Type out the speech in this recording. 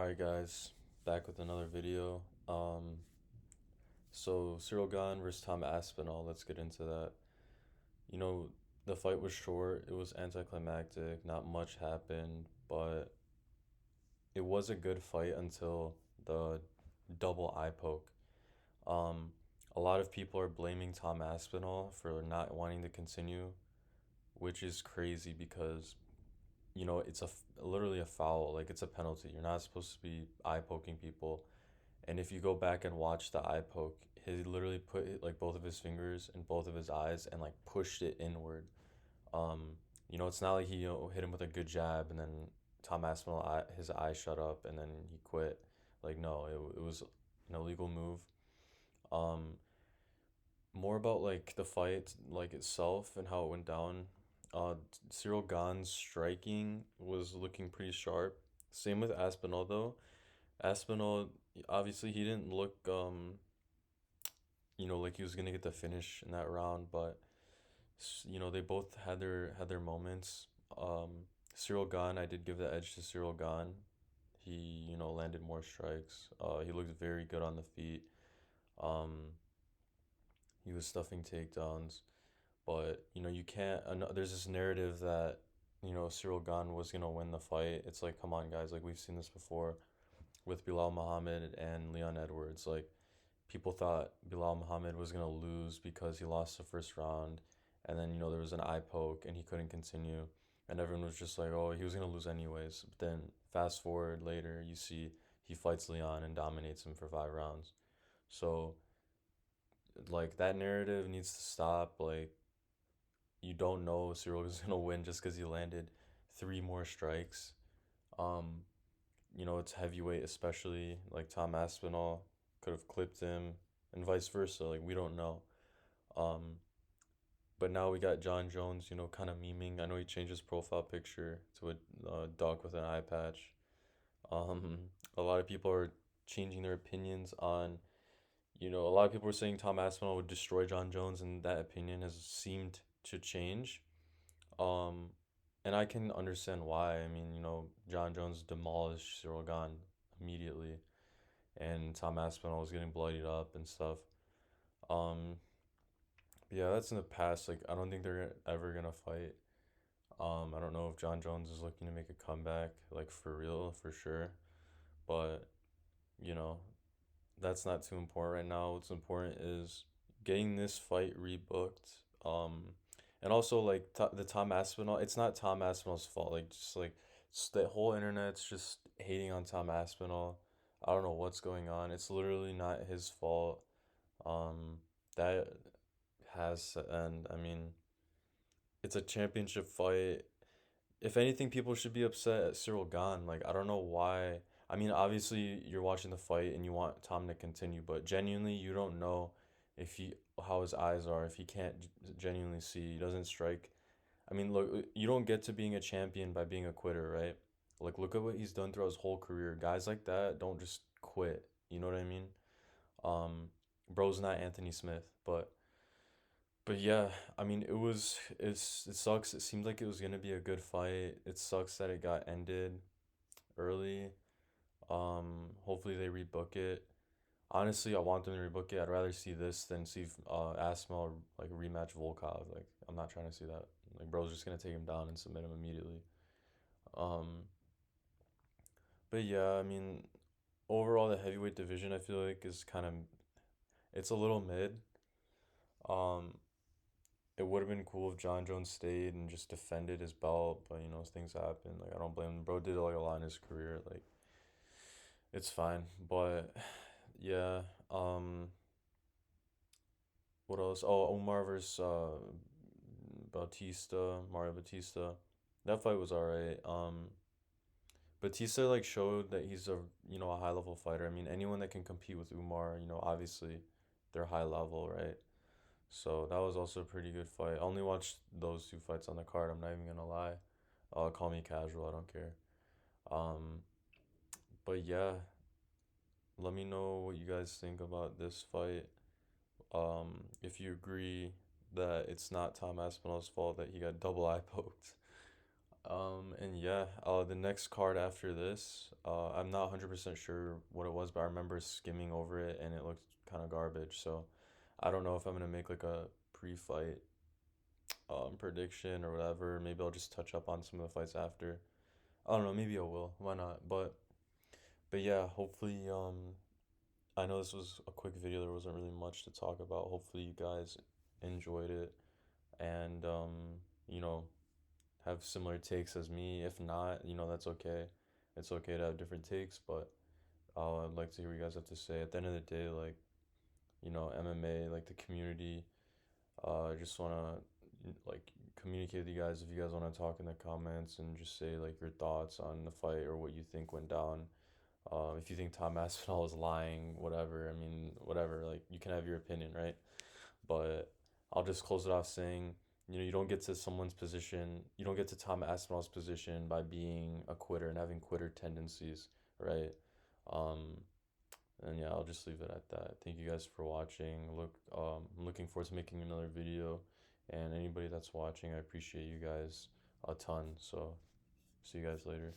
Alright guys, back with another video. So Cyril Gane versus Tom Aspinall, let's get into that. You know, the fight was short, it was anticlimactic, not much happened, but it was a good fight until the double eye poke. Um, a lot of people are blaming Tom Aspinall for not wanting to continue, which is crazy because it's literally a foul, like it's a penalty. You're not supposed to be eye poking people. And if you go back and watch the eye poke, he literally put like both of his fingers in both of his eyes and like pushed it inward. Um, it's not like he hit him with a good jab and then Tom Aspinall his eye shut up and then he quit. Like no, it was an illegal move. Um, More about like the fight like itself and how it went down. Cyril Gane's striking was looking pretty sharp. Same with Aspinall though. Aspinall, obviously he didn't look like he was gonna get the finish in that round, but they both had their moments. Cyril Gane, I did give the edge to Cyril Gane. He, landed more strikes. He looked very good on the feet. Um, he was stuffing takedowns, but you can't. There's this narrative that Cyril Gane was gonna win the fight. It's like, come on, guys, like we've seen this before with Bilal Muhammad and Leon Edwards. Like people thought Bilal Muhammad was gonna lose because he lost the first round, and then there was an eye poke and he couldn't continue, and everyone was just like, oh, he was gonna lose anyways. But then fast forward later, you see he fights Leon and dominates him for 5 rounds. So like that narrative needs to stop. Like you don't know Cyril is gonna win just because he landed three more strikes. Um, it's heavyweight, especially like Tom Aspinall could have clipped him, and vice versa. Like we don't know. Um, but now we got John Jones, kind of memeing. I know he changed his profile picture to a dog with an eye patch. Um, a lot of people are changing their opinions on, a lot of people were saying Tom Aspinall would destroy John Jones, and that opinion has seemed to change. Um, and I can understand why. I mean, John Jones demolished Cyril Gane immediately, and Tom Aspinall was getting bloodied up and stuff. Um, yeah, that's in the past. Like, I don't think they're ever gonna fight. I don't know if John Jones is looking to make a comeback, like for real, for sure. But, you know, that's not too important right now. What's important is getting this fight rebooked. And also like the Tom Aspinall, it's not Tom Aspinall's fault. Like just the whole internet's just hating on Tom Aspinall. I don't know what's going on. It's literally not his fault. Um, that has to end. I mean, it's a championship fight. If anything, people should be upset at Cyril Gane. Like, I don't know why. I mean, obviously, you're watching the fight and you want Tom to continue, but genuinely, you don't know if he how his eyes are. If he can't genuinely see, he doesn't strike. I mean, look, you don't get to being a champion by being a quitter, right? Like, look at what he's done throughout his whole career. Guys like that don't just quit. You know what I mean? Um, bro's not Anthony Smith, but yeah, I mean, it sucks. It seemed like it was gonna be a good fight. It sucks that it got ended early. Hopefully they rebook it. Honestly, I want them to rebook it. I'd rather see this than see Aspinall like rematch Volkov. Like I'm not trying to see that. Like bro's just gonna take him down and submit him immediately. Um, but yeah, I mean, overall the heavyweight division I feel like is kind of it's a little mid. Um, It would have been cool if John Jones stayed and just defended his belt, but things happen. Like I don't blame him. Bro did like a lot in his career. Like it's fine. But yeah, what else? Oh, Omar versus Mario Batista. That fight was alright. Batista like showed that he's a high level fighter. I mean, anyone that can compete with Umar, obviously they're high level, right? So that was also a pretty good fight. I only watched those two fights on the card. I'm not even gonna lie. Call me casual. I don't care. Um, but yeah, let me know what you guys think about this fight. If you agree that it's not Tom Aspinall's fault that he got double eye poked. And yeah, the next card after this, I'm not 100% sure what it was, but I remember skimming over it and it looked kind of garbage. So I don't know if I'm gonna make like a pre-fight prediction or whatever. Maybe I'll just touch up on some of the fights after. I don't know, maybe I will. Why not? But yeah, hopefully I know this was a quick video. There wasn't really much to talk about. Hopefully you guys enjoyed it and you know, have similar takes as me. If not, that's okay. It's okay to have different takes, but I'd like to hear what you guys have to say. At the end of the day, like, MMA, like the community, I just wanna like communicate with you guys if you guys wanna talk in the comments and just say like your thoughts on the fight or what you think went down. If you think Tom Aspinall is lying, whatever, I mean, whatever, like you can have your opinion, right? But I'll just close it off saying, you don't get to someone's position, you don't get to Tom Aspinall's position by being a quitter and having quitter tendencies, right? Um, and yeah, I'll just leave it at that. Thank you guys for watching. I'm looking forward to making another video, and anybody that's watching, I appreciate you guys a ton. So, see you guys later.